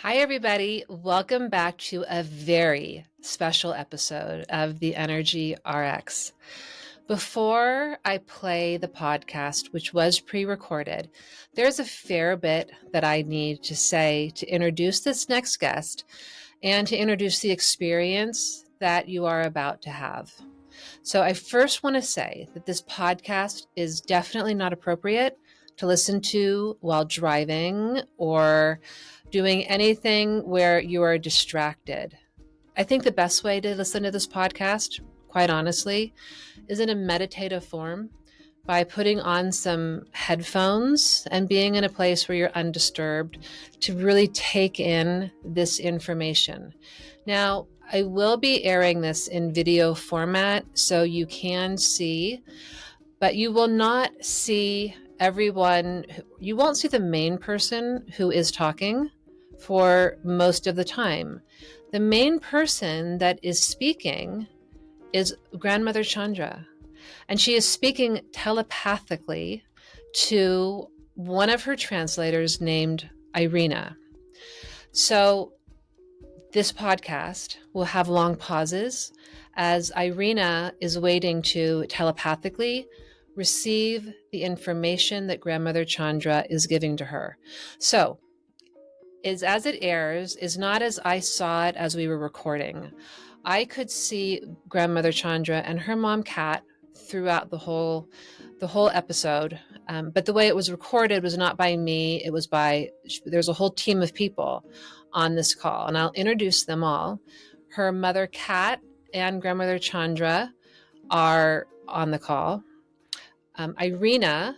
Hi, everybody. Welcome back to a very special episode of the Energy RX. Before I play the podcast, which was pre recorded, there's a fair bit that I need to say to introduce this next guest and to introduce the experience that you are about to have. So, I first want to say that this podcast is definitely not appropriate to listen to while driving or doing anything where you are distracted. I think the best way to listen to this podcast, quite honestly, is in a meditative form by putting on some headphones and being in a place where you're undisturbed to really take in this information. Now, I will be airing this in video format so you can see, but you will not see everyone. You won't see the main person who is talking for most of the time. The main person that is speaking is Grandmother Chandra, and she is speaking telepathically to one of her translators named Irina. So this podcast will have long pauses as Irina is waiting to telepathically receive the information that Grandmother Chandra is giving to her. So, is as it airs is not as I saw it as we were recording. I could see Grandmother Chandra and her mom Kat throughout the whole episode, but the way it was recorded was not by me. It was by there's a whole team of people on this call, and I'll introduce them all. Her mother Kat and Grandmother Chandra are on the call. Irina,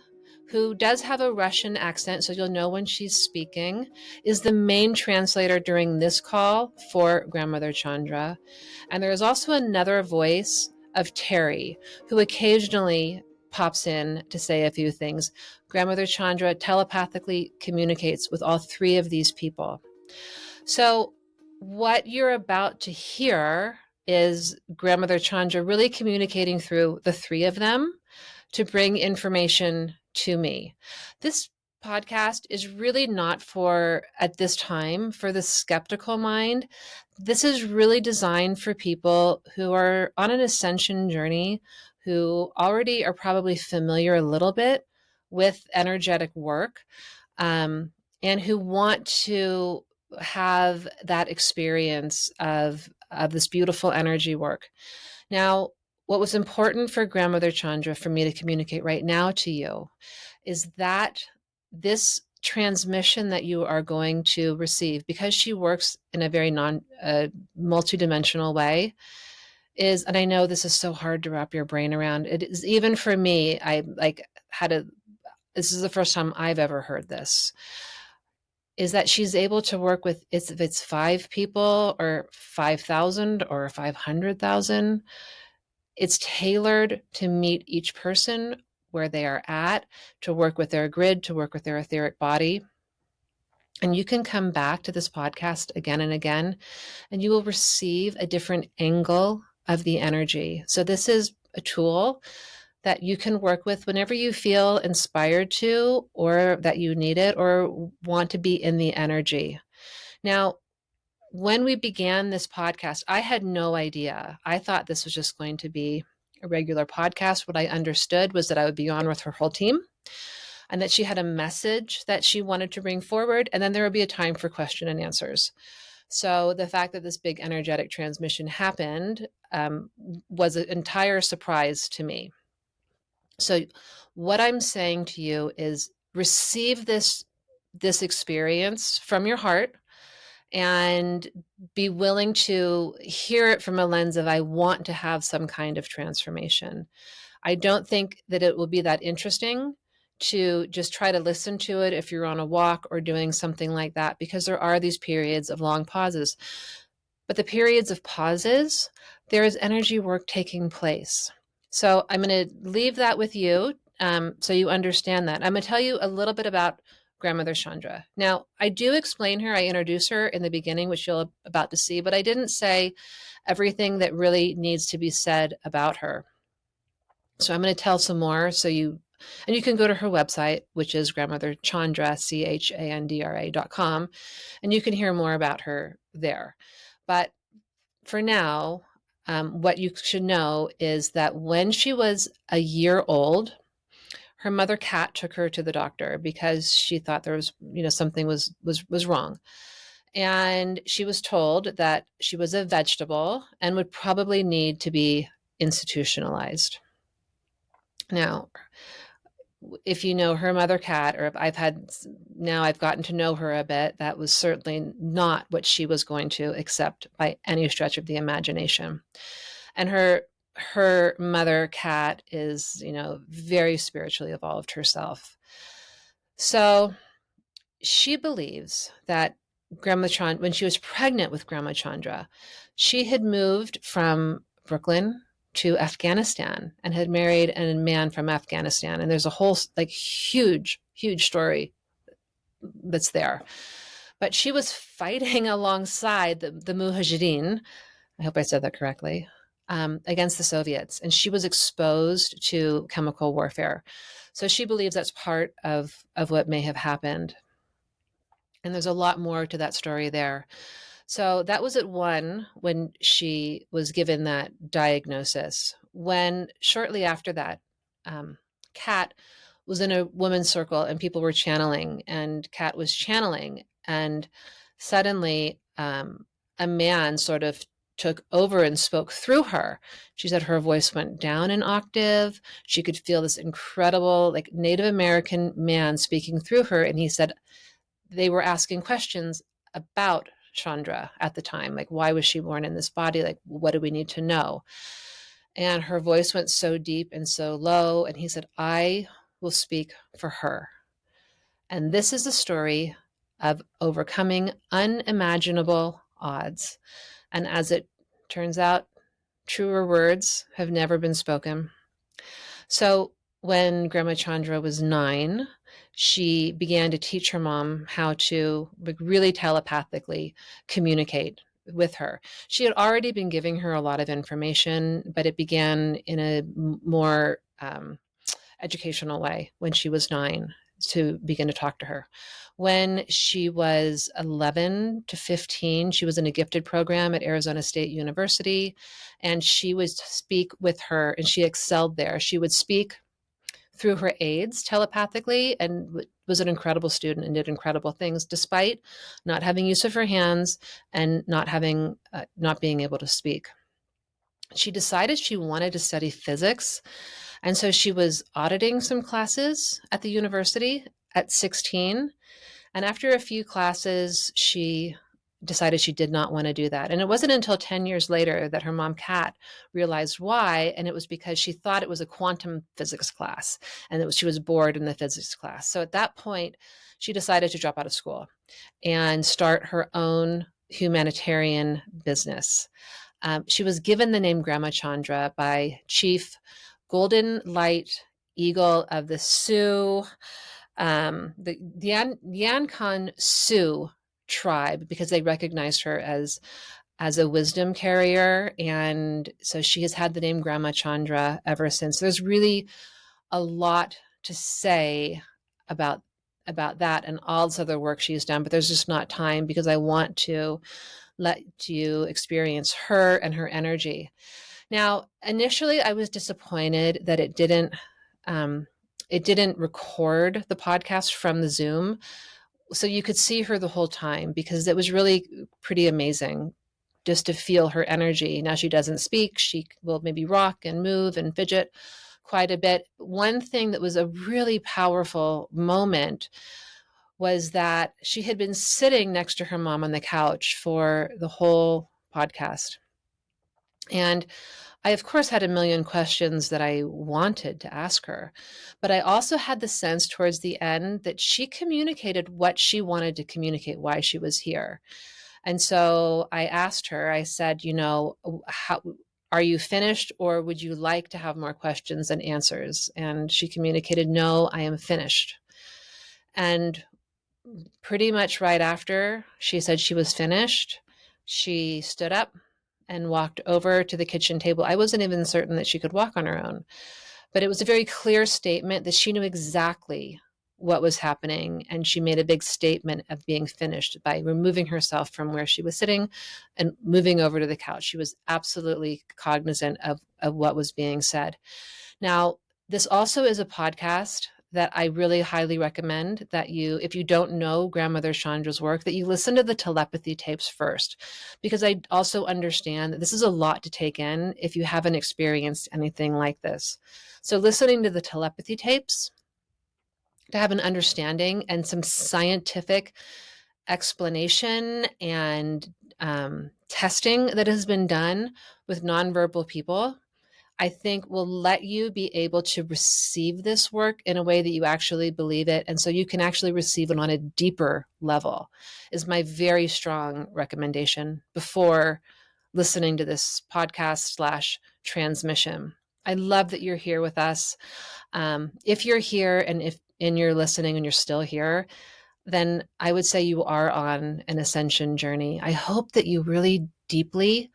who does have a Russian accent, so you'll know when she's speaking, is the main translator during this call for Grandmother Chandra. And there is also another voice of Terry, who occasionally pops in to say a few things. Grandmother Chandra telepathically communicates with all three of these people. So what you're about to hear is Grandmother Chandra really communicating through the three of them to bring information to me. This podcast is really not for, at this time, for the skeptical mind. This is really designed for people who are on an ascension journey, who already are probably familiar a little bit with energetic work, and who want to have that experience of this beautiful energy work. Now, what was important for Grandmother Chandra for me to communicate right now to you is that this transmission that you are going to receive, because she works in a very multidimensional way, is, and I know this is so hard to wrap your brain around. It is, even for me, this is the first time I've ever heard this, is that she's able to work with, if it's 5 people or 5,000 or 500,000, it's tailored to meet each person where they are at, to work with their grid, to work with their etheric body. And you can come back to this podcast again and again, and you will receive a different angle of the energy. So this is a tool that you can work with whenever you feel inspired to, or that you need it, or want to be in the energy. Now, when we began this podcast, I had no idea. I thought this was just going to be a regular podcast. What I understood was that I would be on with her whole team, and that she had a message that she wanted to bring forward, and then there would be a time for question and answers. So the fact that this big energetic transmission happened was an entire surprise to me. So what I'm saying to you is receive this experience from your heart, and be willing to hear it from a lens of, I want to have some kind of transformation. I don't think that it will be that interesting to just try to listen to it if you're on a walk or doing something like that, because there are these periods of long pauses. But the periods of pauses, there is energy work taking place. So I'm going to leave that with you, so you understand that. I'm going to tell you a little bit about Grandmother Chandra. Now, I do explain her. I introduce her in the beginning, which you'll about to see, but I didn't say everything that really needs to be said about her. So I'm going to tell some more so you And you can go to her website, which is Grandmother Chandra, CHANDRA.com, and you can hear more about her there. But for now, what you should know is that when she was a year old, her mother cat took her to the doctor because she thought there was, something was wrong. And she was told that she was a vegetable and would probably need to be institutionalized. Now, if you know her mother cat, or if I've gotten to know her a bit, that was certainly not what she was going to accept by any stretch of the imagination. And her mother cat is, very spiritually evolved herself. So she believes that Grandma Chandra, when she was pregnant with Grandma Chandra, she had moved from Brooklyn to Afghanistan and had married a man from Afghanistan. And there's a whole huge, huge story that's there. But she was fighting alongside the Mujahideen, I hope I said that correctly, against the Soviets. And she was exposed to chemical warfare. So she believes that's part of what may have happened. And there's a lot more to that story there. So that was at 1 when she was given that diagnosis. When shortly after that, Kat was in a women's circle and people were channeling, and Kat was channeling, and suddenly a man sort of took over and spoke through her. She said her voice went down an octave. She could feel this incredible, like, Native American man speaking through her. And he said, they were asking questions about Chandra at the time, like, why was she born in this body? Like, what do we need to know? And her voice went so deep and so low. And he said, I will speak for her. And this is a story of overcoming unimaginable odds. And as it turns out, truer words have never been spoken. So when Grandma Chandra was 9, she began to teach her mom how to really telepathically communicate with her. She had already been giving her a lot of information, but it began in a more educational way when she was 9 to begin to talk to her. When she was 11 to 15, she was in a gifted program at Arizona State University, and she would speak with her, and she excelled there. She would speak through her aides telepathically and was an incredible student and did incredible things despite not having use of her hands and not being able to speak. She decided she wanted to study physics, and so she was auditing some classes at the university at 16. And after a few classes, she decided she did not want to do that. And it wasn't until 10 years later that her mom, Kat, realized why. And it was because she thought it was a quantum physics class, and she was bored in the physics class. So at that point, she decided to drop out of school and start her own humanitarian business. She was given the name Grandma Chandra by Chief Golden Light Eagle of the Sioux, the Yankton Sioux tribe, because they recognized her as a wisdom carrier. And so she has had the name Grandma Chandra ever since. There's really a lot to say about that and all this other work she's done, but there's just not time because I want to let you experience her and her energy. Now, initially, I was disappointed that it didn't record the podcast from the Zoom, so you could see her the whole time, because it was really pretty amazing just to feel her energy. Now, she doesn't speak. She will maybe rock and move and fidget quite a bit. One thing that was a really powerful moment was that she had been sitting next to her mom on the couch for the whole podcast. And I, of course, had a million questions that I wanted to ask her, but I also had the sense towards the end that she communicated what she wanted to communicate, why she was here. And so I asked her, I said, how are you finished, or would you like to have more questions and answers? And she communicated, no, I am finished. And pretty much right after she said she was finished, she stood up and walked over to the kitchen table. I wasn't even certain that she could walk on her own, But it was a very clear statement that she knew exactly what was happening. And she made a big statement of being finished by removing herself from where she was sitting and moving over to the couch. She was absolutely cognizant of what was being said. Now, this also is a podcast that I really highly recommend that you, if you don't know Grandmother Chandra's work, that you listen to the telepathy tapes first, because I also understand that this is a lot to take in if you haven't experienced anything like this. So listening to the telepathy tapes to have an understanding and some scientific explanation and testing that has been done with nonverbal people, I think will let you be able to receive this work in a way that you actually believe it. And so you can actually receive it on a deeper level, is my very strong recommendation before listening to this podcast / transmission. I love that you're here with us. If you're here and you're listening and you're still here, then I would say you are on an ascension journey. I hope that you really deeply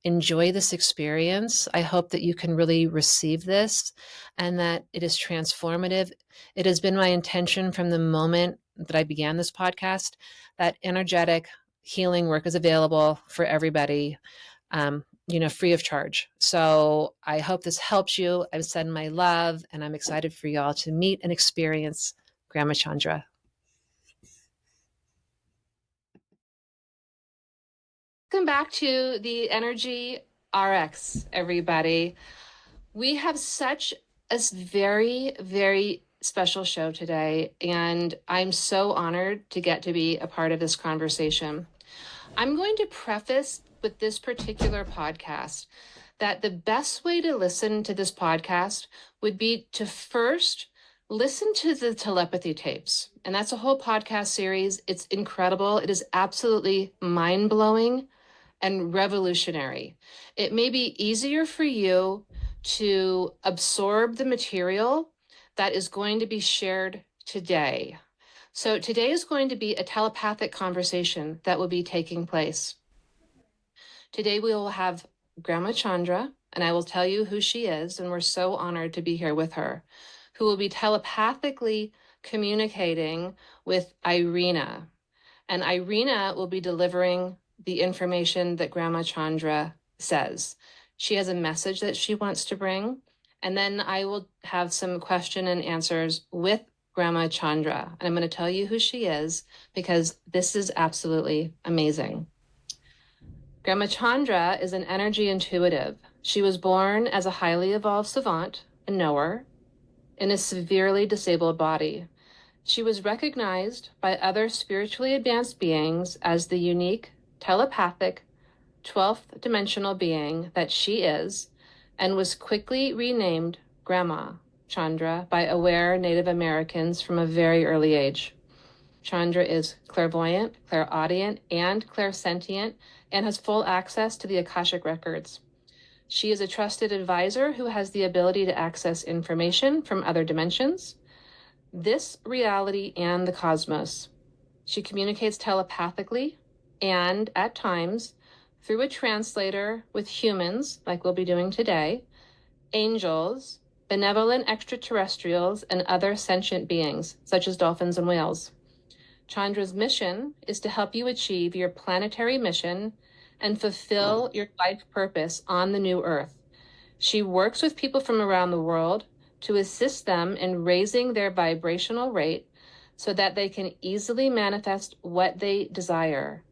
enjoy this experience. I hope that you can really receive this and that it is transformative. It has been my intention from the moment that I began this podcast that energetic healing work is available for everybody, free of charge. So I hope this helps you. I send my love, and I'm excited for y'all to meet and experience Grandma Chandra. Welcome back to the Energy RX, everybody. We have such a very, very special show today, and I'm so honored to get to be a part of this conversation. I'm going to preface with this particular podcast that the best way to listen to this podcast would be to first listen to the telepathy tapes. And that's a whole podcast series. It's incredible. It is absolutely mind-blowing and revolutionary. It may be easier for you to absorb the material that is going to be shared today. So today is going to be a telepathic conversation that will be taking place. Today we will have Grandma Chandra, and I will tell you who she is, and we're so honored to be here with her, who will be telepathically communicating with Irina. And Irina will be delivering the information that Grandma Chandra says. She has a message that she wants to bring. And then I will have some question and answers with Grandma Chandra. And I'm going to tell you who she is because this is absolutely amazing. Grandma Chandra is an energy intuitive. She was born as a highly evolved savant, a knower, in a severely disabled body. She was recognized by other spiritually advanced beings as the unique, telepathic, 12th dimensional being that she is, and was quickly renamed Grandma Chandra by aware Native Americans from a very early age. Chandra is clairvoyant, clairaudient, and clairsentient, and has full access to the Akashic records. She is a trusted advisor who has the ability to access information from other dimensions, this reality, and the cosmos. She communicates telepathically and, at times, through a translator with humans, like we'll be doing today, angels, benevolent extraterrestrials, and other sentient beings, such as dolphins and whales. Chandra's mission is to help you achieve your planetary mission and fulfill your life purpose on the new Earth. She works with people from around the world to assist them in raising their vibrational rate so that they can easily manifest what they desire.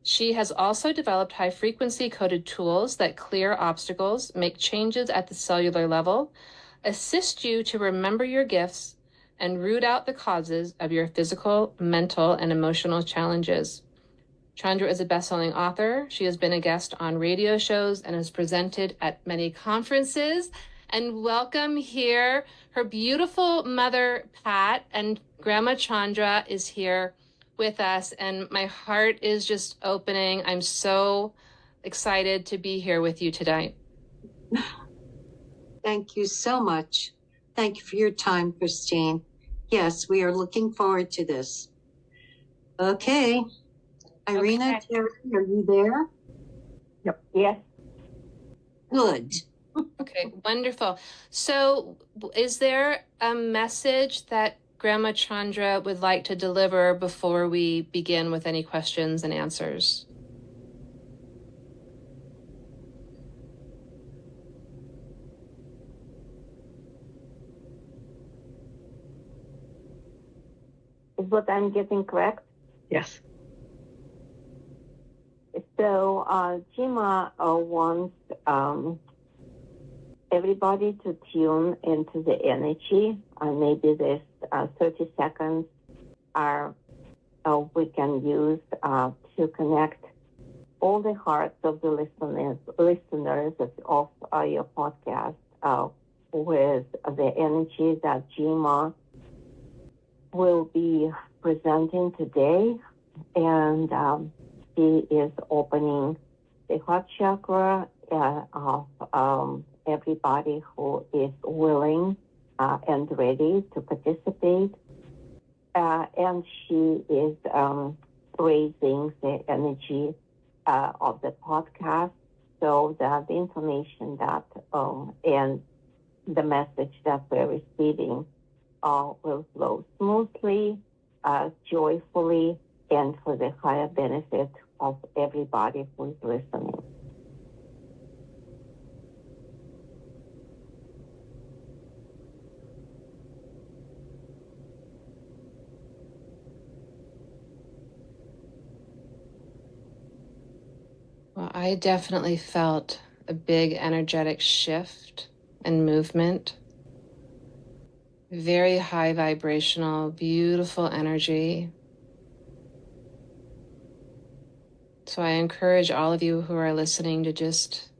She has also developed high-frequency coded tools that clear obstacles, make changes at the cellular level, assist you to remember your gifts, and root out the causes of your physical, mental, and emotional challenges. Chandra is a best-selling author. She has been a guest on radio shows and has presented at many conferences. And welcome here, her beautiful mother, Pat, and Grandma Chandra is here with us. And my heart is just opening. I'm so excited to be here with you tonight. Thank you so much. Thank you for your time, Christine. Yes, we are looking forward to this. Okay. Irina, Okay. Terry, are you there? Yep. Yes. Good. Okay, wonderful. So, is there a message that Grandma Chandra would like to deliver before we begin with any questions and answers? Is what I'm getting correct? Yes. So, Jima wants everybody to tune into the energy. Maybe this 30 seconds are we can use to connect all the hearts of the listeners of your podcast with the energy that Jima will be presenting today. And she is opening the heart chakra of everybody who is willing and ready to participate. And she is raising the energy of the podcast so that the information that and the message that we're receiving will flow smoothly, joyfully, and for the higher benefit of everybody who is listening. Well, I definitely felt a big energetic shift and movement. Very high vibrational, beautiful energy. So I encourage all of you who are listening to just,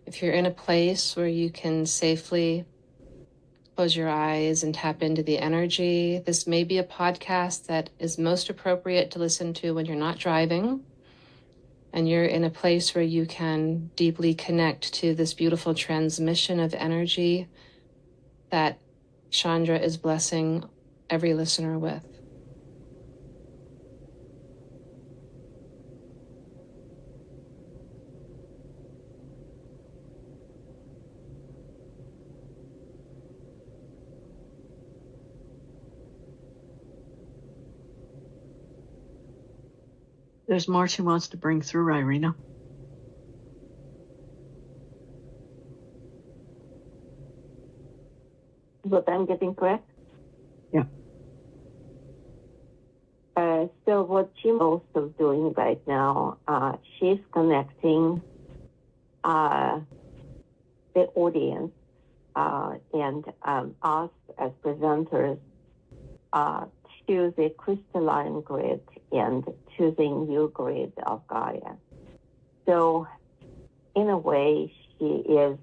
if you're in a place where you can safely close your eyes and tap into the energy, this may be a podcast that is most appropriate to listen to when you're not driving and you're in a place where you can deeply connect to this beautiful transmission of energy that Chandra is blessing every listener with. There's more she wants to bring through, Irina. But I'm getting correct? Yeah. So what Jim also doing right now, she's connecting the audience and us as presenters to the crystalline grid and to the new grid of Gaia. So in a way, she is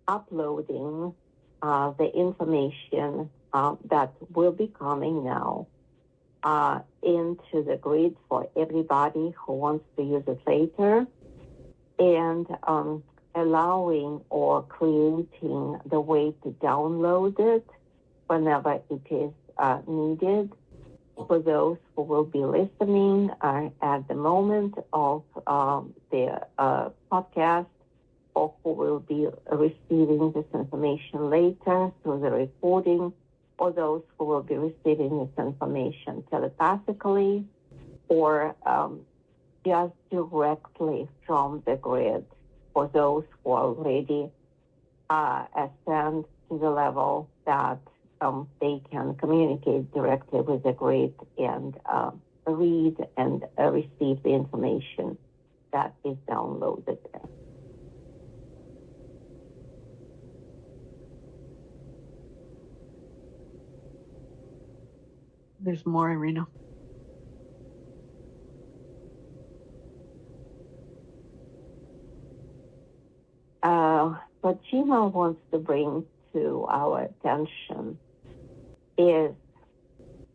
uploading the information that will be coming now into the grid for everybody who wants to use it later, and allowing or creating the way to download it whenever it is needed for those who will be listening at the moment of the podcast, or who will be receiving this information later through the recording, or those who will be receiving this information telepathically or just directly from the grid, for those who already ascend to the level that they can communicate directly with the grid and read and receive the information that is downloaded there. There's more, Irina. What Jima wants to bring to our attention is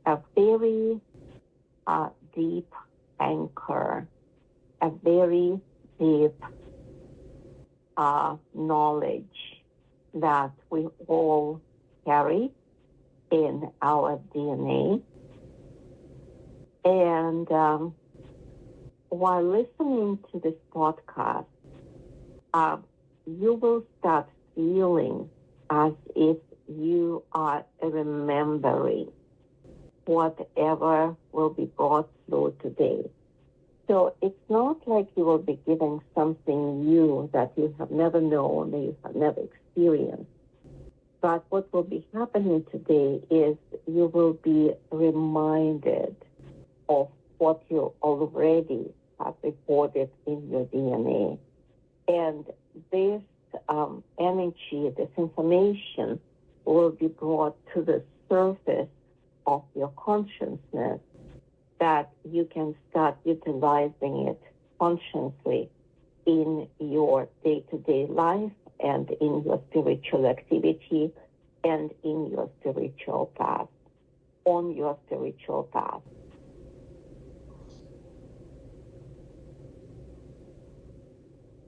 a very deep anchor, a very deep knowledge that we all carry in our DNA. And while listening to this podcast, you will start feeling as if you are remembering whatever will be brought through today. So it's not like you will be given something new that you have never known or you have never experienced. But what will be happening today is you will be reminded of what you already have recorded in your DNA. And this energy, this information will be brought to the surface of your consciousness that you can start utilizing it consciously in your day-to-day life and in your spiritual activity and in your spiritual path, on your spiritual path.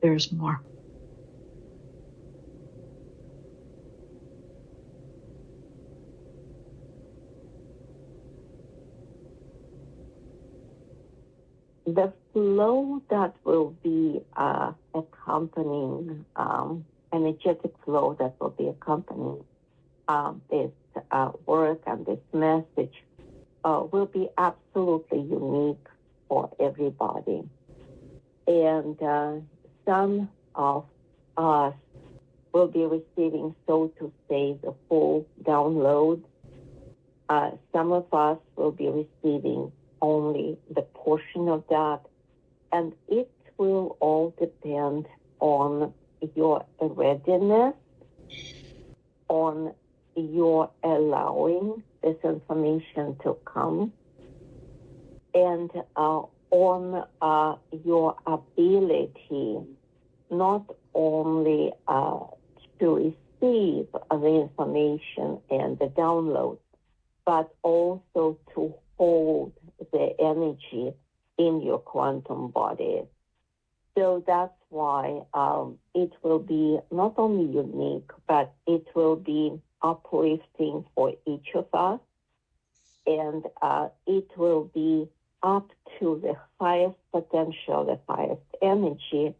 There's more. The flow that will be accompanying, energetic flow that will be accompanying this work and this message will be absolutely unique for everybody. And some of us will be receiving, so to say, the full download. Some of us will be receiving only the portion of that, and it will all depend on your readiness, on your allowing this information to come, and on your ability not only to receive the information and the download, but also to hold the energy in your quantum body. So that's why it will be not only unique, but it will be uplifting for each of us. And it will be up to the highest potential, the highest energy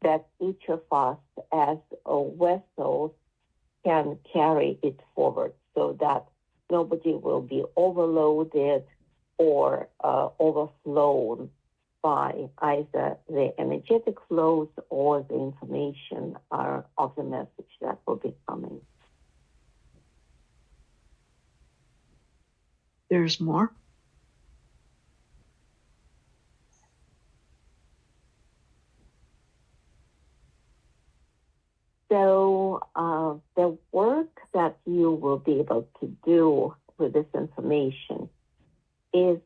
that each of us as vessels can carry it forward, so that nobody will be overloaded or overflown by either the energetic flows or the information of the message that will be coming. There's more. So the work that you will be able to do with this information is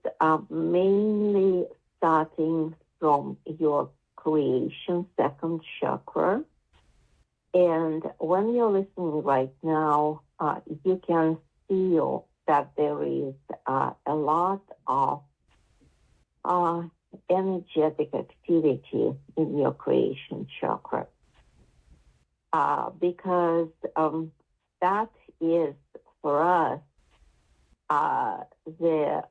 mainly starting from your creation second chakra. And when you're listening right now, you can feel that there is a lot of energetic activity in your creation chakra. Because that is, for us, the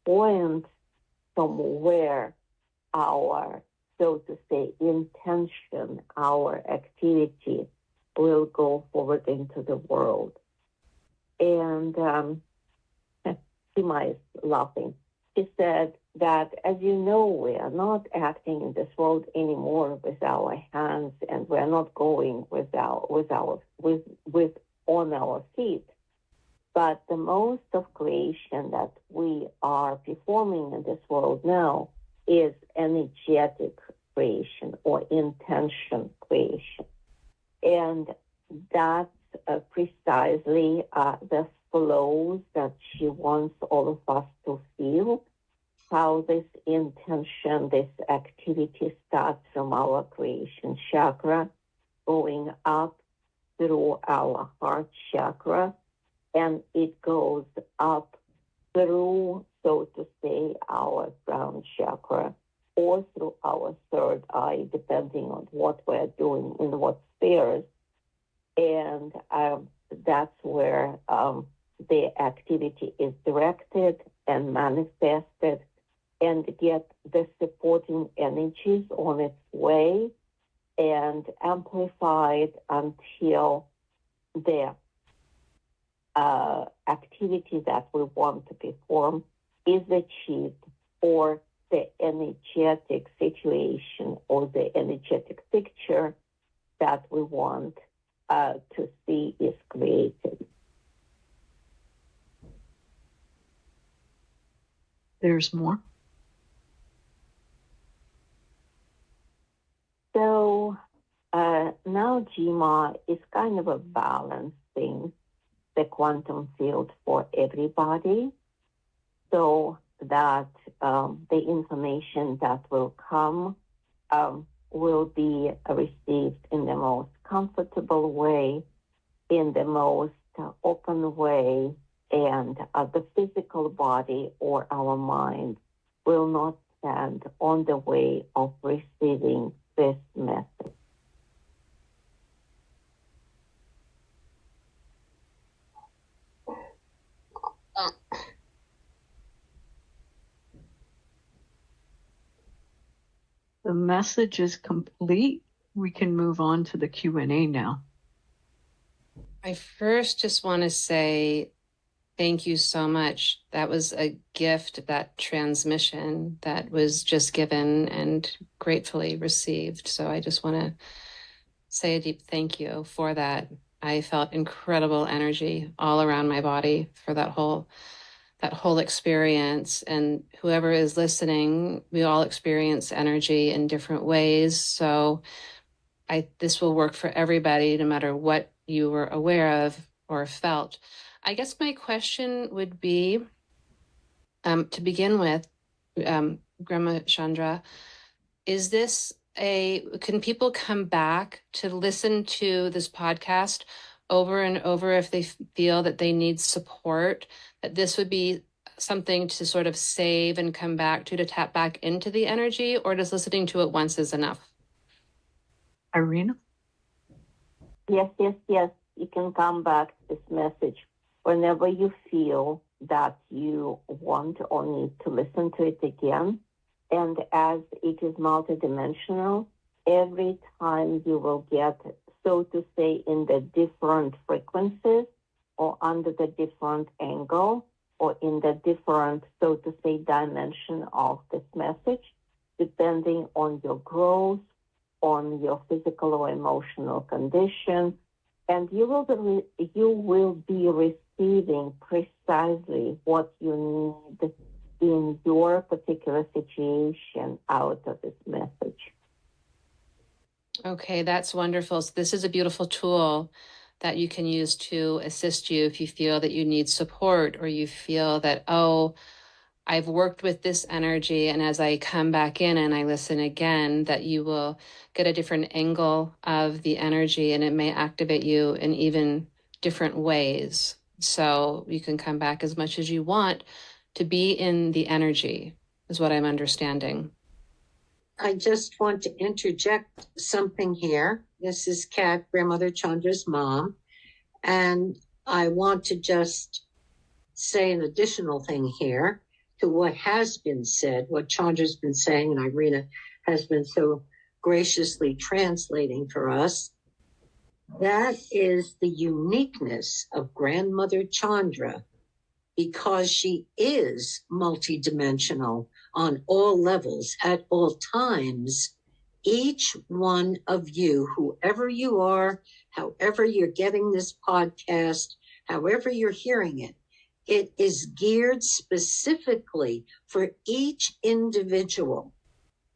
point from where our, so to say, intention, our activity will go forward into the world. And Sima is laughing. She said that, as you know, we are not acting in this world anymore with our hands, and we are not going on our feet. But the most of creation that we are performing in this world now is energetic creation or intention creation. And that's precisely the flows that she wants all of us to feel, how this intention, this activity starts from our creation chakra, going up through our heart chakra, and it goes up through, so to say, our crown chakra, or through our third eye, depending on what we're doing in what spheres. And that's where the activity is directed and manifested, and get the supporting energies on its way. and amplified until the activity that we want to perform is achieved, or the energetic situation or the energetic picture that we want to see is created. There's more. So now GMA is kind of a balancing the quantum field for everybody, so that the information that will come will be received in the most comfortable way, in the most open way, and the physical body or our mind will not stand on the way of receiving this message. The message is complete. We can move on to the Q&A now. I first just want to say thank you so much. That was a gift, that transmission that was just given and gratefully received. So I just want to say a deep thank you for that. I felt incredible energy all around my body for that whole experience. And whoever is listening, we all experience energy in different ways. So this will work for everybody, no matter what you were aware of or felt. I guess my question would be, to begin with, Grandma Chandra, can people come back to listen to this podcast over and over if they feel that they need support, that this would be something to sort of save and come back to tap back into the energy, or does listening to it once is enough? Irina? Yes. You can come back to this message whenever you feel that you want or need to listen to it again. And as it is multidimensional, every time you will get, so to say, in the different frequencies or under the different angle or in the different, so to say, dimension of this message, depending on your growth, on your physical or emotional condition, and you will be receiving precisely what you need in your particular situation out of this message. Okay, that's wonderful. So this is a beautiful tool that you can use to assist you if you feel that you need support, or you feel that, oh, I've worked with this energy, and as I come back in and I listen again, that you will get a different angle of the energy, and it may activate you in even different ways. So you can come back as much as you want to be in the energy, is what I'm understanding. I just want to interject something here. This is Kat, Grandmother Chandra's mom, and I want to just say an additional thing here to what has been said, what Chandra's been saying, and Irina has been so graciously translating for us. That is the uniqueness of Grandmother Chandra, because she is multidimensional on all levels at all times. Each one of you, whoever you are, however you're getting this podcast, however you're hearing it, it is geared specifically for each individual,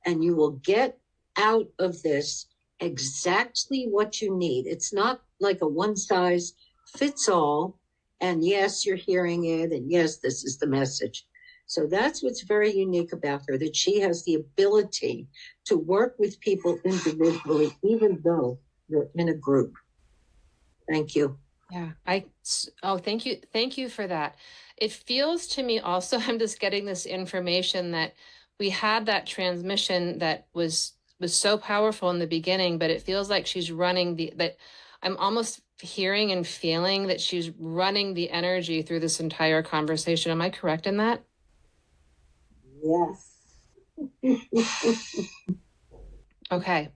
and you will get out of this exactly what you need. It's not like a one size fits all, and yes, you're hearing it, and yes, this is the message. So that's what's very unique about her, that she has the ability to work with people individually, even though they're in a group. Thank you. Yeah, thank you. Thank you for that. It feels to me also, I'm just getting this information that we had that transmission that was so powerful in the beginning, but it feels like she's running that I'm almost hearing and feeling that she's running the energy through this entire conversation. Am I correct in that? Yes. Okay.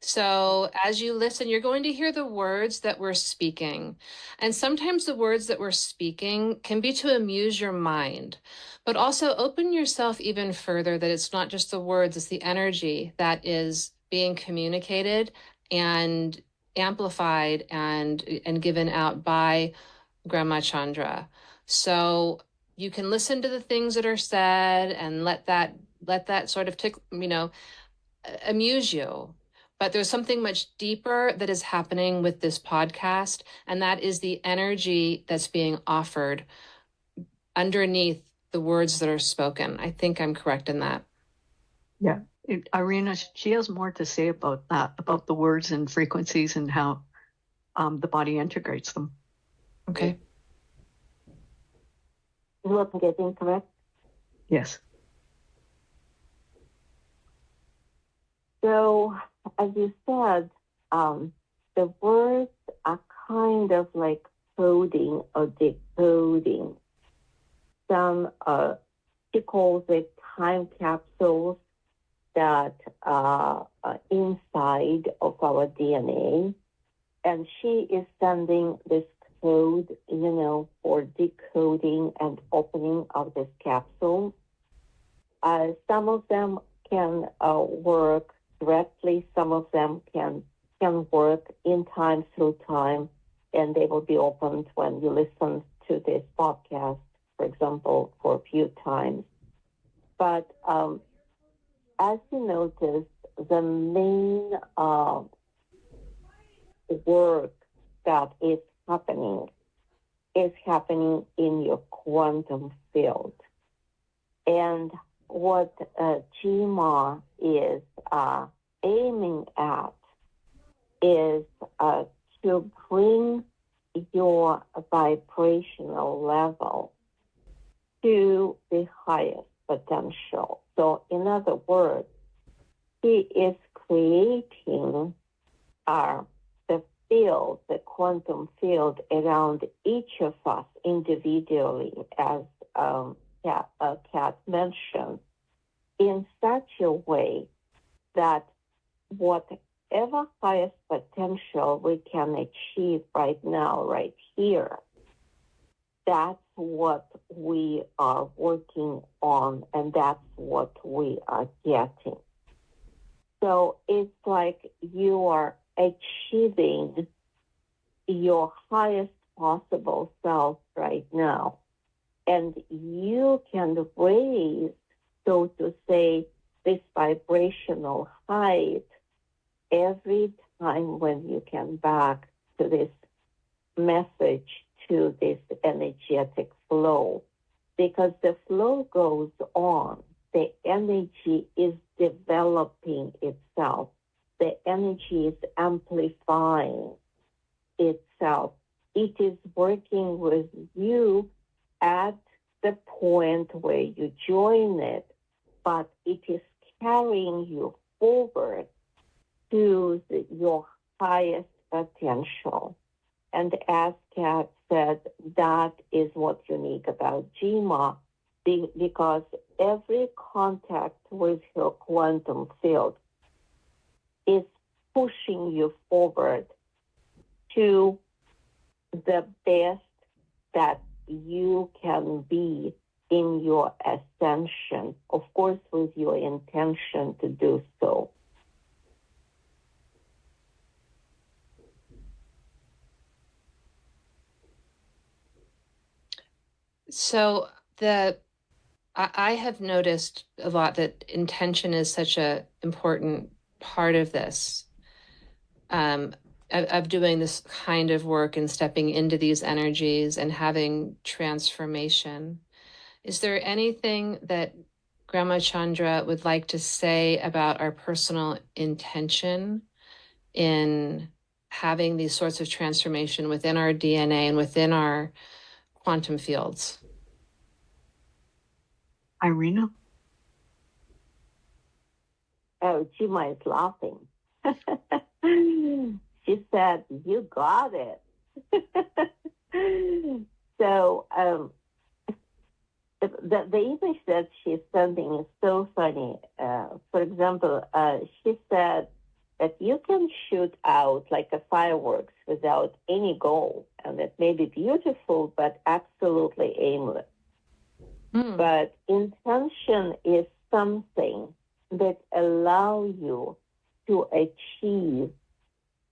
So as you listen, you're going to hear the words that we're speaking. And sometimes the words that we're speaking can be to amuse your mind, but also open yourself even further that it's not just the words, it's the energy that is being communicated and amplified and given out by Grandma Chandra. So you can listen to the things that are said and let that sort of amuse you. But there's something much deeper that is happening with this podcast, and that is the energy that's being offered underneath the words that are spoken. I think I'm correct in that. Yeah. Irina, she has more to say about that, about the words and frequencies and how the body integrates them. Okay. Is what I'm getting correct? Yes. So, as you said, the words are kind of like coding or decoding. Some, she calls it time capsules that are inside of our DNA. And she is sending this code, for decoding and opening of this capsule. Some of them can work directly. Some of them can work in time through time, and they will be opened when you listen to this podcast, for example, for a few times. But as you notice, the main work that is happening in your quantum field. And what GMA is aiming at is to bring your vibrational level to the highest potential. So, in other words, he is creating the field, the quantum field around each of us individually, as Kat mentioned, in such a way that whatever highest potential we can achieve right now, right here, that's what we are working on, and that's what we are getting. So it's like you are achieving your highest possible self right now. And you can raise, so to say, this vibrational height every time when you come back to this message, to this energetic flow. Because the flow goes on. The energy is developing itself. The energy is amplifying itself. It is working with you at the point where you join it, but it is carrying you forward to your highest potential. And as Kat said, that is what's unique about GMA, because every contact with her quantum field is pushing you forward to the best that you can be in your ascension, of course, with your intention to do so. So I have noticed a lot that intention is such an important part of this, of doing this kind of work and stepping into these energies and having transformation. Is there anything that Grandma Chandra would like to say about our personal intention in having these sorts of transformation within our DNA and within our quantum fields? Irina? Oh, Jima is laughing. She said, "You got it." So the image that she's sending is so funny. For example, she said that you can shoot out like a fireworks without any goal, and it may be beautiful, but absolutely aimless. But intention is something that allows you to achieve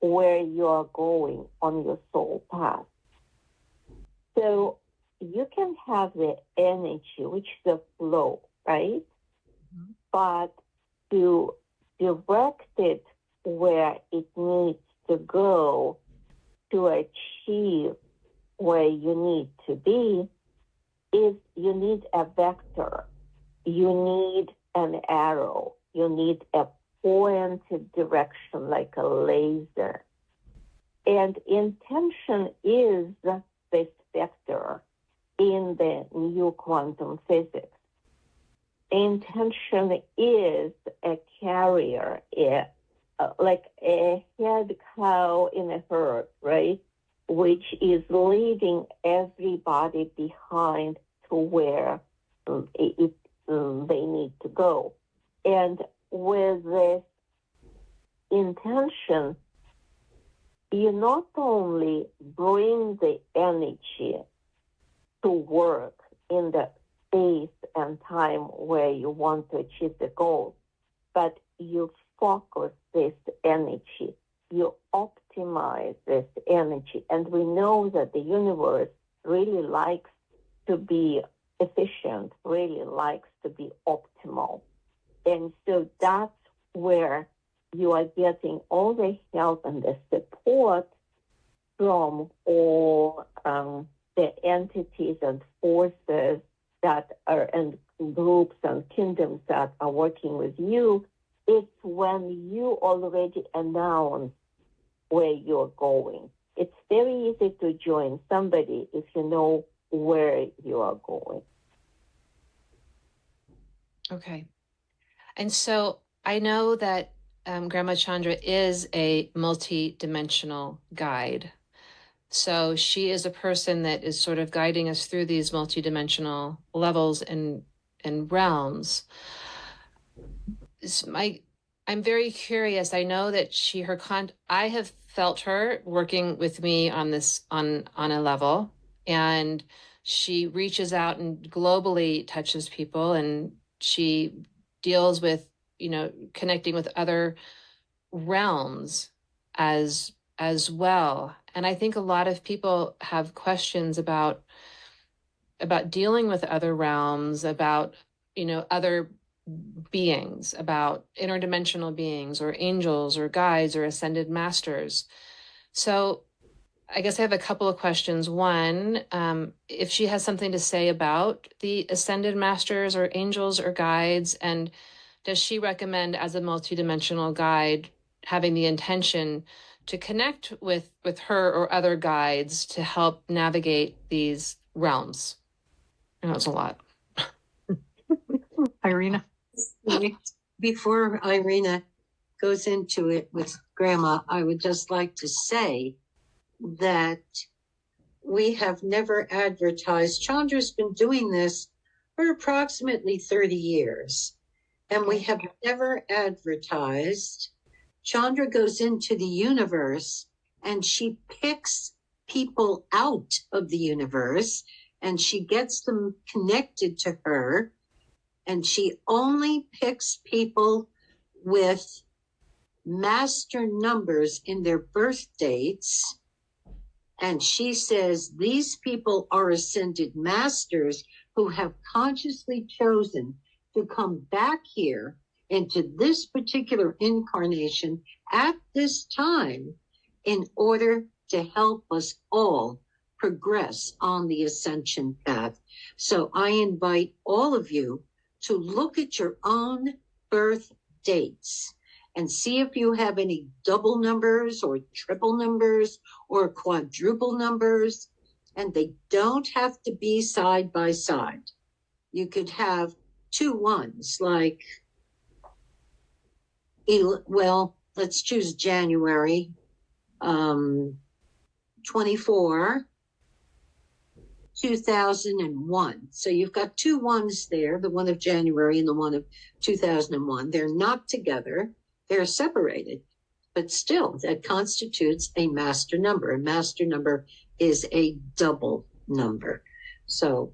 where you are going on your soul path. So you can have the energy, which is the flow, right? But to direct it where it needs to go to achieve where you need to be is you need a vector. You need an arrow. You need a pointed direction like a laser. And intention is this vector in the new quantum physics. Intention is a carrier, like a head cow in a herd, right? Which is leading everybody behind to where they need to go. And with this intention, you not only bring the energy to work in the space and time where you want to achieve the goal, but you focus this energy, you optimize this energy. And we know that the universe really likes to be efficient, really likes to be optimal. And so that's where you are getting all the help and the support from all the entities and forces that are, and groups and kingdoms that are working with you. It's when you already announce where you're going. It's very easy to join somebody if you know where you are going. Okay. And so I know that Grandma Chandra is a multidimensional guide. So she is a person that is sort of guiding us through these multidimensional levels and realms. I'm very curious. I know that I have felt her working with me on this on a level, and she reaches out and globally touches people, and she deals with, connecting with other realms as well. And I think a lot of people have questions about dealing with other realms, about, other beings, about interdimensional beings or angels or guides or ascended masters. So I guess I have a couple of questions. One, if she has something to say about the ascended masters or angels or guides, and does she recommend, as a multidimensional guide, having the intention to connect with her or other guides to help navigate these realms? I know it's a lot. Irina. Before Irina goes into it with Grandma, I would just like to say that we have never advertised. Chandra's been doing this for approximately 30 years, and we have never advertised. Chandra goes into the universe and she picks people out of the universe and she gets them connected to her. And she only picks people with master numbers in their birth dates. And she says these people are ascended masters who have consciously chosen to come back here into this particular incarnation at this time in order to help us all progress on the ascension path. So I invite all of you to look at your own birth dates and see if you have any double numbers or triple numbers or quadruple numbers. And they don't have to be side by side. You could have 2 1s, like, well, let's choose January 24, 2001. So you've got 2 1s there, the one of January and the one of 2001. They're not together. They're separated. but still, that constitutes a master number. A master number is a double number. So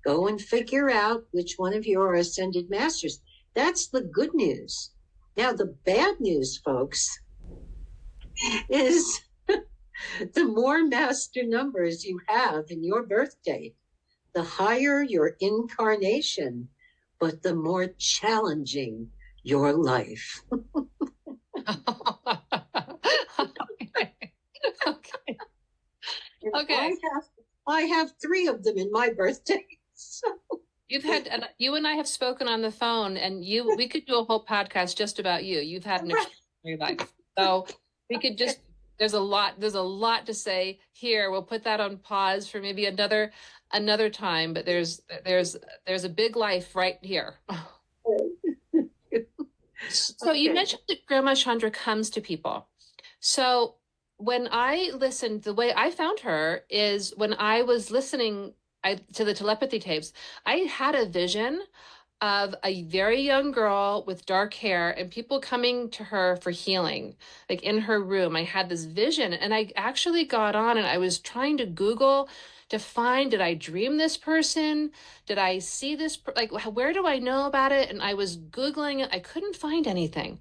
go and figure out which one of you are ascended masters. That's the good news. Now, the bad news, folks, is the more master numbers you have in your birth date, the higher your incarnation, but the more challenging your life. Okay. And Okay. I have 3 of them in my birthday. So. You and I have spoken on the phone, and we could do a whole podcast just about you. You've had an extraordinary life. So we could just, there's a lot to say here. We'll put that on pause for maybe another time, but there's a big life right here. So okay. You mentioned that Grandma Chandra comes to people. So when I listened, the way I found her is when I was listening to the telepathy tapes, I had a vision of a very young girl with dark hair and people coming to her for healing, like in her room. I had this vision, and I actually got on and I was trying to Google to find, did I dream this person? Did I see this? Like, where do I know about it? And I was Googling it. I couldn't find anything.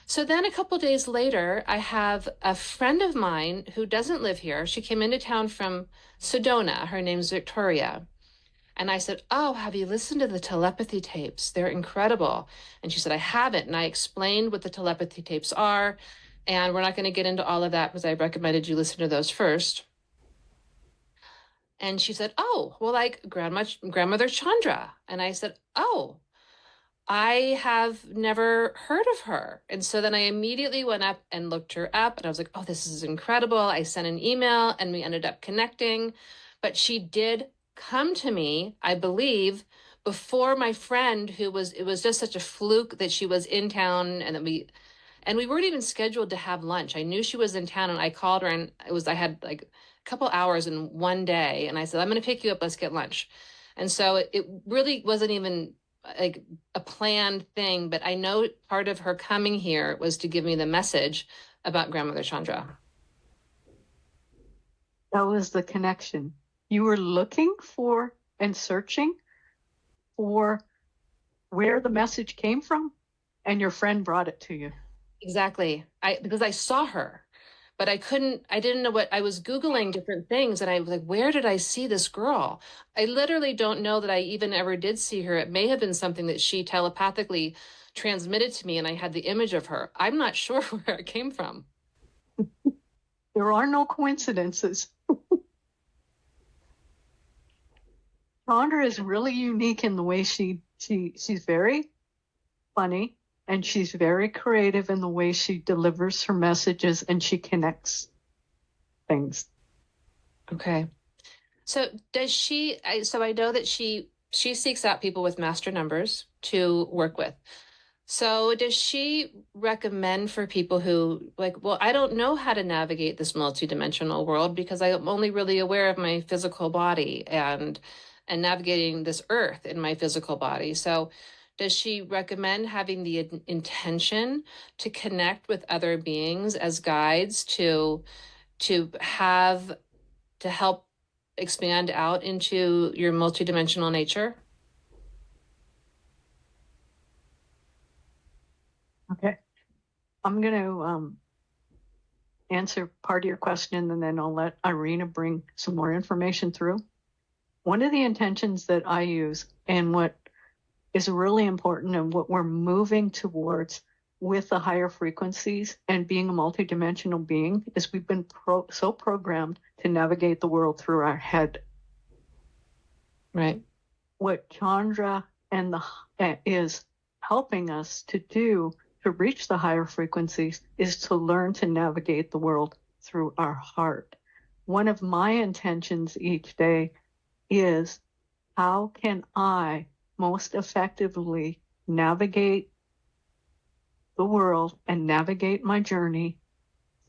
So then a couple days later, I have a friend of mine who doesn't live here. She came into town from Sedona. Her name's Victoria. And I said, oh, have you listened to the telepathy tapes? They're incredible. And she said, I haven't. And I explained what the telepathy tapes are. And we're not going to get into all of that because I recommended you listen to those first. And she said, oh, well, like Grandmother Chandra. And I said, oh, I have never heard of her. And so then I immediately went up and looked her up, and I was like, oh, this is incredible. I sent an email and we ended up connecting. But she did come to me, I believe, before my friend, it was just such a fluke that she was in town, and we weren't even scheduled to have lunch. I knew she was in town, and I called her, and I had like a couple hours in one day, and I said, I'm going to pick you up. Let's get lunch. And so it really wasn't even like a planned thing, but I know part of her coming here was to give me the message about Grandmother Chandra. That was the connection. You were looking for and searching for where the message came from, and your friend brought it to you. Exactly. Because I saw her, but I didn't know what, I was Googling different things, and I was like, where did I see this girl? I literally don't know that I even ever did see her. It may have been something that she telepathically transmitted to me, and I had the image of her. I'm not sure where it came from. There are no coincidences. Chandra is really unique in the way she's very funny, and she's very creative in the way she delivers her messages, and she connects things. Okay. So I know that she seeks out people with master numbers to work with. So does she recommend for people who well, I don't know how to navigate this multidimensional world because I'm only really aware of my physical body and navigating this earth in my physical body. So does she recommend having the intention to connect with other beings as guides to help expand out into your multidimensional nature? Okay. I'm going to answer part of your question, and then I'll let Irina bring some more information through. One of the intentions that I use, and what is really important and what we're moving towards with the higher frequencies and being a multidimensional being, is we've been so programmed to navigate the world through our head. Right. What Chandra is helping us to do to reach the higher frequencies is to learn to navigate the world through our heart. One of my intentions each day is, how can I most effectively navigate the world and navigate my journey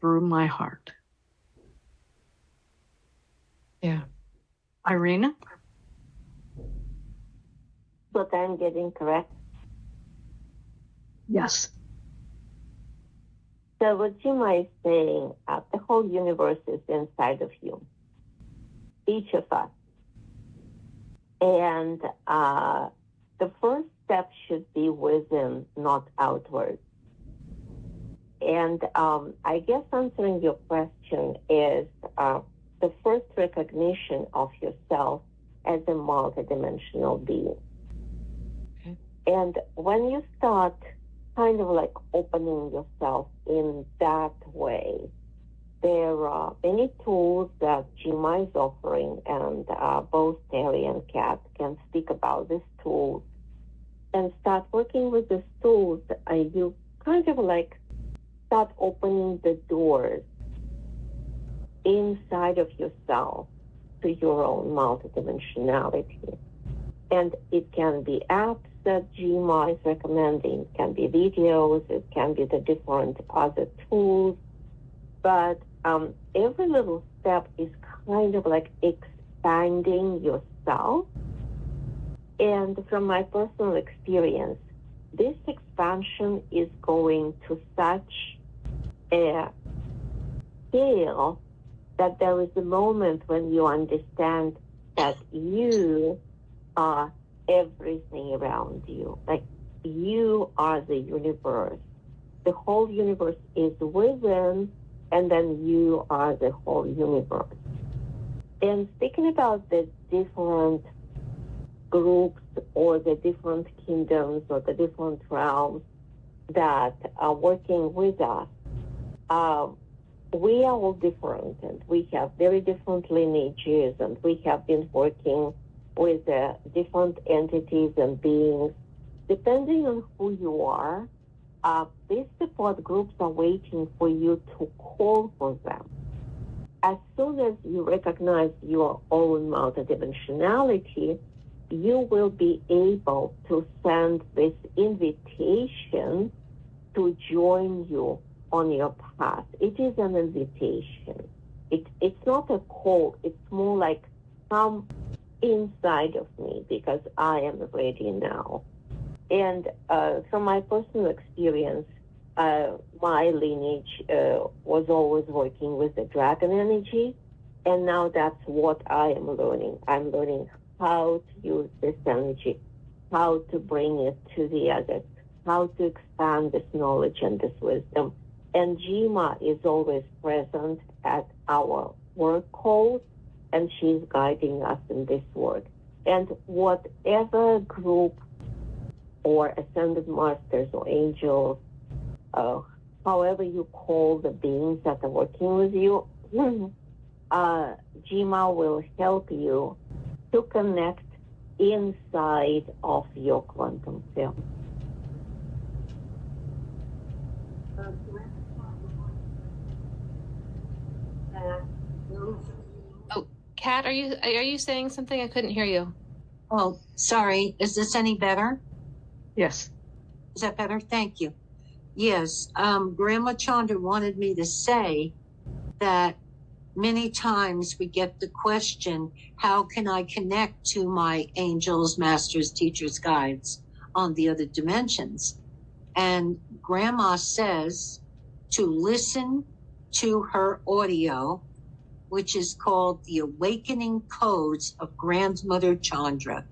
through my heart? Yeah. Irina? What I'm getting correct? Yes. So what Jima is saying, the whole universe is inside of you, each of us. And the first step should be within, not outward. And I guess answering your question is the first recognition of yourself as a multidimensional being. Okay. And when you start kind of like opening yourself in that way, there are many tools that Jima is offering, and both Terry and Kat can speak about these tools. And start working with these tools, you kind of like start opening the doors inside of yourself to your own multidimensionality. And it can be apps that Jima is recommending, it can be videos, it can be the different other tools, but every little step is kind of like expanding yourself. And from my personal experience, this expansion is going to such a scale that there is a moment when you understand that you are everything around you. Like, you are the universe. The whole universe is within, and then you are the whole universe. And speaking about the different groups or the different kingdoms or the different realms that are working with us, we are all different, and we have very different lineages, and we have been working with different entities and beings. Depending on who you are, these support groups are waiting for you to call for them. As soon as you recognize your own multidimensionality, you will be able to send this invitation to join you on your path. It is an invitation. It's not a call. It's more like, come inside of me because I am ready now. And from my personal experience, my lineage was always working with the dragon energy, and now that's what I am learning. I'm learning how to use this energy, how to bring it to the others, how to expand this knowledge and this wisdom. And Jima is always present at our work calls, and she's guiding us in this work. And whatever group or ascended masters or angels, however you call the beings that are working with you, Jima will help you to connect inside of your quantum field. Oh, Kat, are you saying something? I couldn't hear you. Oh, sorry. Is this any better? Yes. Is that better? Thank you. Yes. Grandma Chandra wanted me to say that many times we get the question, how can I connect to my angels, masters, teachers, guides on the other dimensions? And Grandma says to listen to her audio, which is called The Awakening Codes of Grandmother Chandra.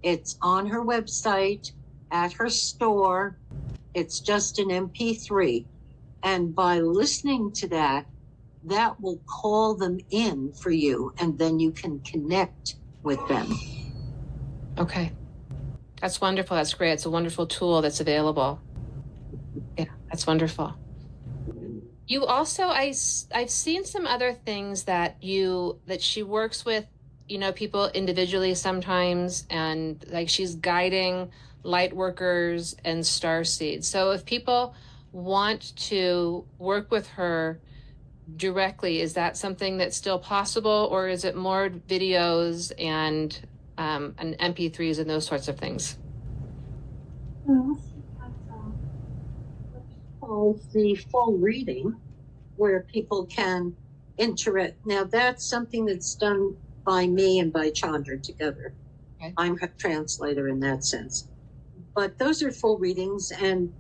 It's on her website, at her store. It's just an MP3. And by listening to that will call them in for you, and then you can connect with them. Okay. That's wonderful. That's great. It's a wonderful tool that's available. Yeah, that's wonderful. You also, I've seen some other things that she works with, people individually sometimes, and like she's guiding light workers and star seeds. So if people want to work with her directly, is that something that's still possible, or is it more videos and MP3s and those sorts of things? The full reading where people can interact. Now that's something that's done by me and by Chandra together. Okay. I'm her translator in that sense. But those are full readings, and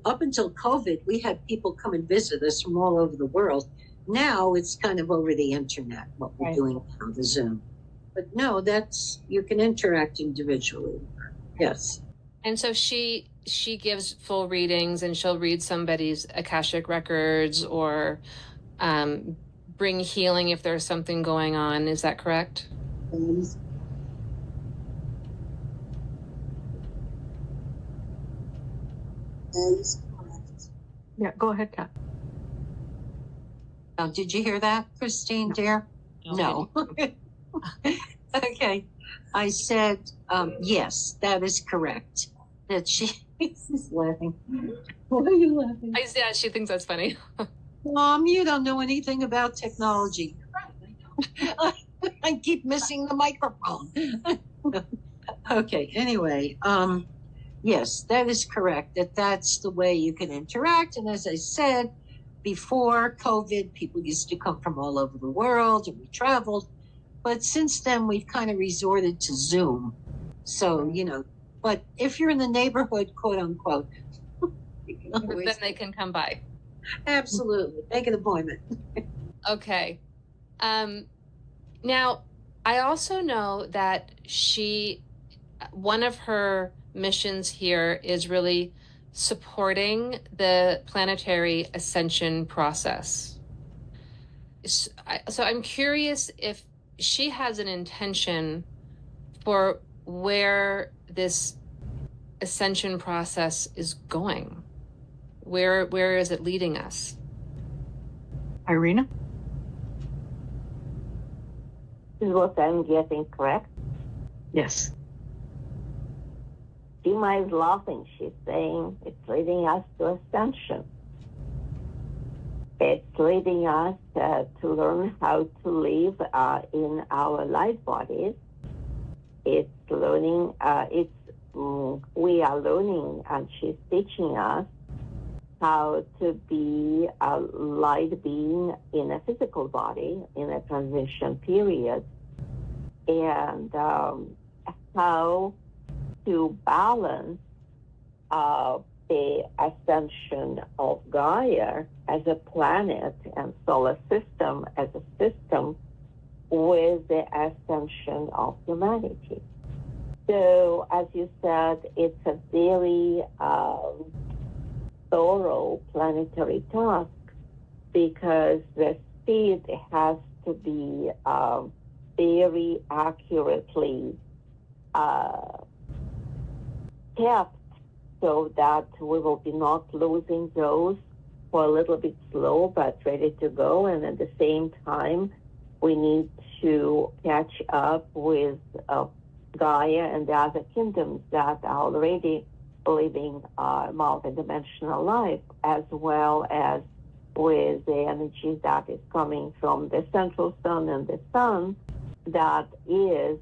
up until COVID, we had people come and visit us from all over the world. Now it's kind of over the internet, what we're doing now, the Zoom. But no, you can interact individually. Yes. And so she gives full readings, and she'll read somebody's Akashic records or bring healing if there's something going on. Is that correct? That is correct. Yeah, go ahead, Kat. Oh, did you hear that, Christine, dear? No. Okay. I said, yes, that is correct. That she's laughing. Why are you laughing? Yeah, she thinks that's funny. Mom, you don't know anything about technology. I keep missing the microphone. Okay, anyway, yes, that is correct. That's the way you can interact. And as I said, before COVID, people used to come from all over the world and we traveled. But since then, we've kind of resorted to Zoom. So, but if you're in the neighborhood, quote unquote, Then they can come by. Absolutely. Make an appointment. Okay. Now, I also know that one of her missions here is really supporting the planetary ascension process. So I'm curious if she has an intention for where this ascension process is going. Where is it leading us? Irina? Is what I'm getting correct? Yes. Dima is laughing. She's saying it's leading us to ascension. It's leading us to learn how to live in our light bodies. It's learning. We are learning, and she's teaching us how to be a light being in a physical body in a transition period, and how to balance the ascension of Gaia as a planet and solar system as a system with the ascension of humanity. So, as you said, it's a very thorough planetary task because the speed has to be very accurately kept so that we will be not losing those who are a little bit slow but ready to go. And at the same time, we need to catch up with Gaia and the other kingdoms that are already living a multidimensional life, as well as with the energy that is coming from the central sun and the sun that is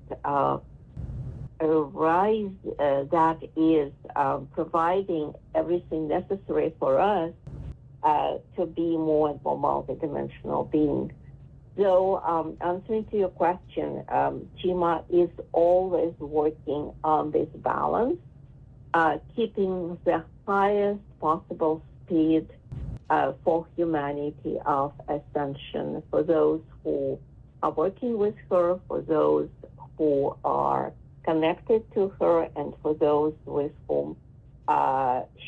providing everything necessary for us to be more and more multidimensional beings. So, answering to your question, Chima is always working on this balance, keeping the highest possible speed for humanity of ascension, for those who are working with her, for those who are connected to her, and for those with whom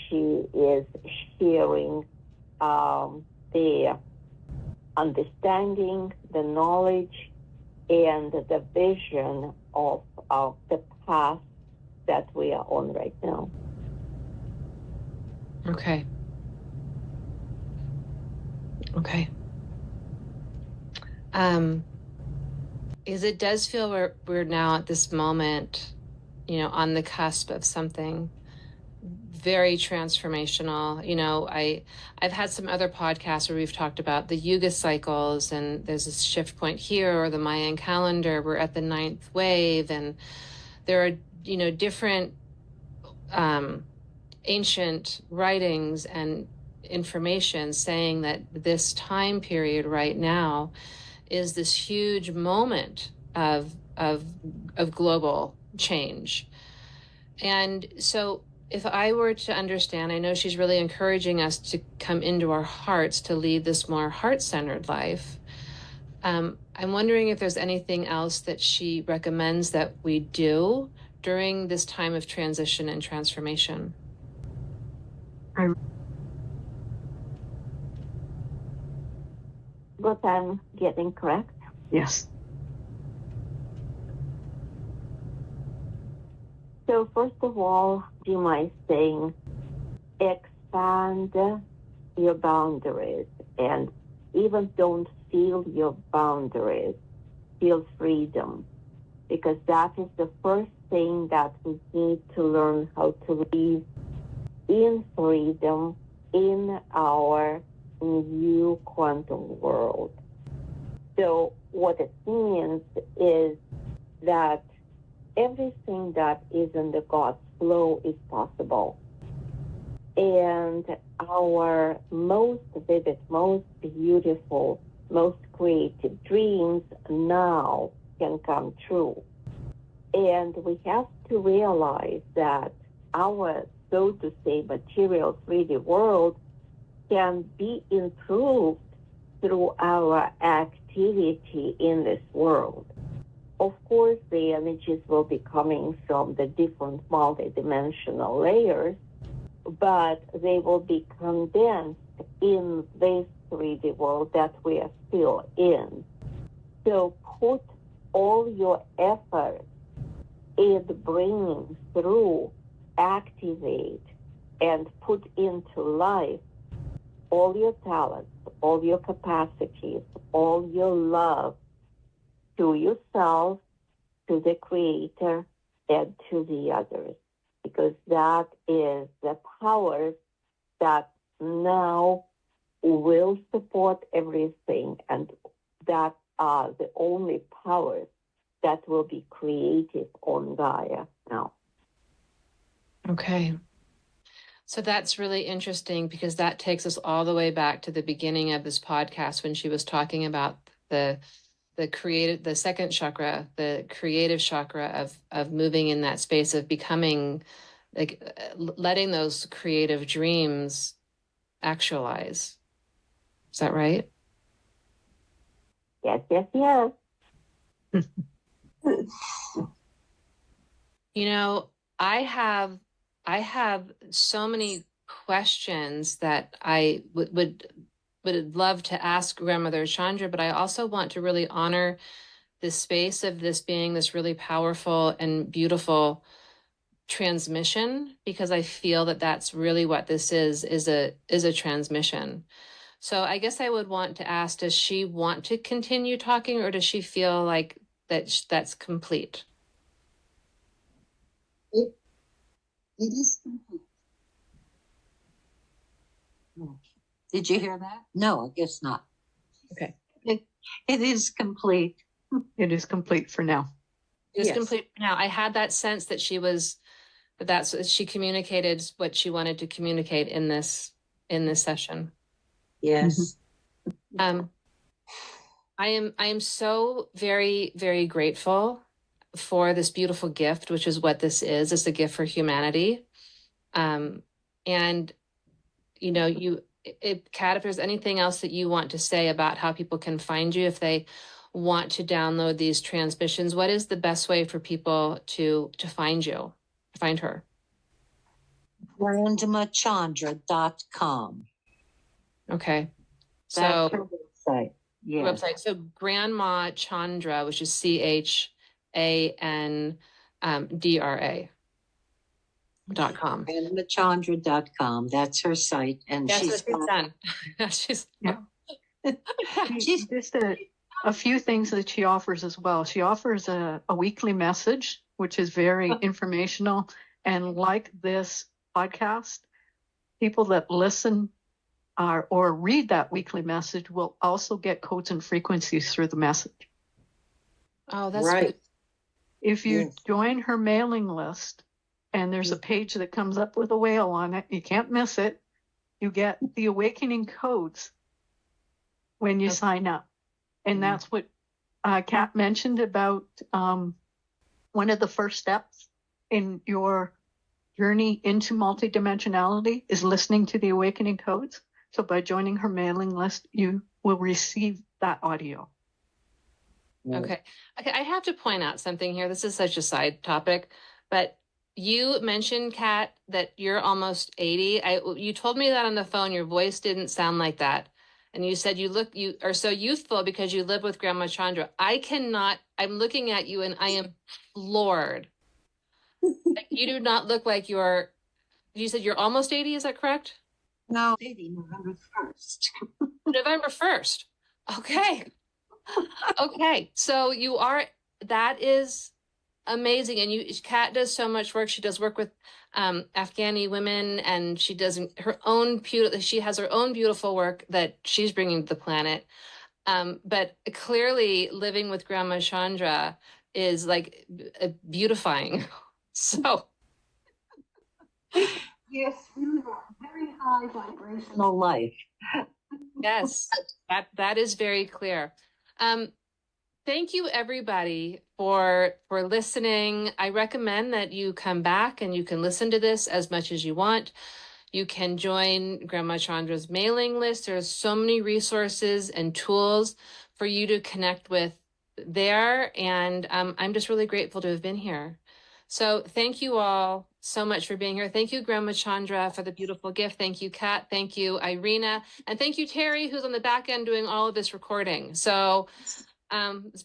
she is sharing the understanding, the knowledge, and the vision of the path that we are on right now. Okay. Is it does feel we're now at this moment, on the cusp of something very transformational. I've had some other podcasts where we've talked about the Yuga cycles, and there's this shift point here, or the Mayan calendar, we're at the 9th wave, and there are, different ancient writings and information saying that this time period right now is this huge moment of global change. And so if I were to understand, I know she's really encouraging us to come into our hearts to lead this more heart-centered life. I'm wondering if there's anything else that she recommends that we do during this time of transition and transformation. But I'm getting correct. Yes. So first of all, you might saying, expand your boundaries, and even don't feel your boundaries, feel freedom, because that is the first thing that we need to learn how to live in freedom in our new quantum world. So what it means is that everything that is in the God's flow is possible. And our most vivid, most beautiful, most creative dreams now can come true. And we have to realize that our, so to say, material 3D world can be improved through our activity in this world. Of course, the energies will be coming from the different multidimensional layers, but they will be condensed in this 3D world that we are still in. So put all your effort in bringing through, activate, and put into life all your talents, all your capacities, all your love to yourself, to the Creator, and to the others. Because that is the power that now will support everything, and that are the only powers that will be created on Gaia now. Okay. So that's really interesting, because that takes us all the way back to the beginning of this podcast when she was talking about the creative, the second chakra, the creative chakra of moving in that space of becoming, like, letting those creative dreams actualize. Is that right? Yes, yes, yes. You know, I have so many questions that I would love to ask Grandmother Chandra, but I also want to really honor the space of this being this really powerful and beautiful transmission, because I feel that that's really what this is a transmission. So I guess I would want to ask, does she want to continue talking, or does she feel like that's complete? It is complete. Did you hear that? No, I guess not. Okay. It is complete. It is complete for now. It is Yes. complete now. I had that sense that she communicated what she wanted to communicate in this session. Yes. I am so very, very grateful for this beautiful gift, which is what this is. It's a gift for humanity. And you know, Kat, if there's anything else that you want to say about how people can find you if they want to download these transmissions, what is the best way for people to find you, to find her? GrandmotherChandra.com. Okay. That's So her website. Yes. website. So Grandma Chandra, which is ChanDra.com. GrandmotherChandra.com. That's her site. And That's she's what she's done. She's Just a few things that she offers as well. She offers a weekly message, which is very informational. And like this podcast, people that listen or read that weekly message will also get codes and frequencies through the message. Oh, that's right. really... If you join her mailing list, and there's a page that comes up with a whale on it, you can't miss it. You get the awakening codes when you sign up. And that's what Kat mentioned about one of the first steps in your journey into multidimensionality is listening to the awakening codes. So by joining her mailing list, you will receive that audio. Okay. Okay. I have to point out something here. This is such a side topic, but you mentioned, Kat, that you're almost 80. You told me that on the phone. Your voice didn't sound like that. And you said you are so youthful because you live with Grandma Chandra. I'm looking at you and I am floored. Like, you do not look like you said you're almost 80, is that correct? No, 80, November 1st. November 1st. Okay. Okay. So that is amazing. And Kat does so much work. She does work with Afghani women, and she has her own beautiful work that she's bringing to the planet. But clearly living with Grandma Chandra is like beautifying. So Yes, we live a very high vibrational life. yes, that is very clear. Thank you, everybody, for listening. I recommend that you come back and you can listen to this as much as you want. You can join Grandma Chandra's mailing list. There's so many resources and tools for you to connect with there. And I'm just really grateful to have been here. So thank you all so much for being here. Thank you, Grandma Chandra, for the beautiful gift. Thank you, Kat. Thank you, Irina. And thank you, Terry, who's on the back end doing all of this recording. So it's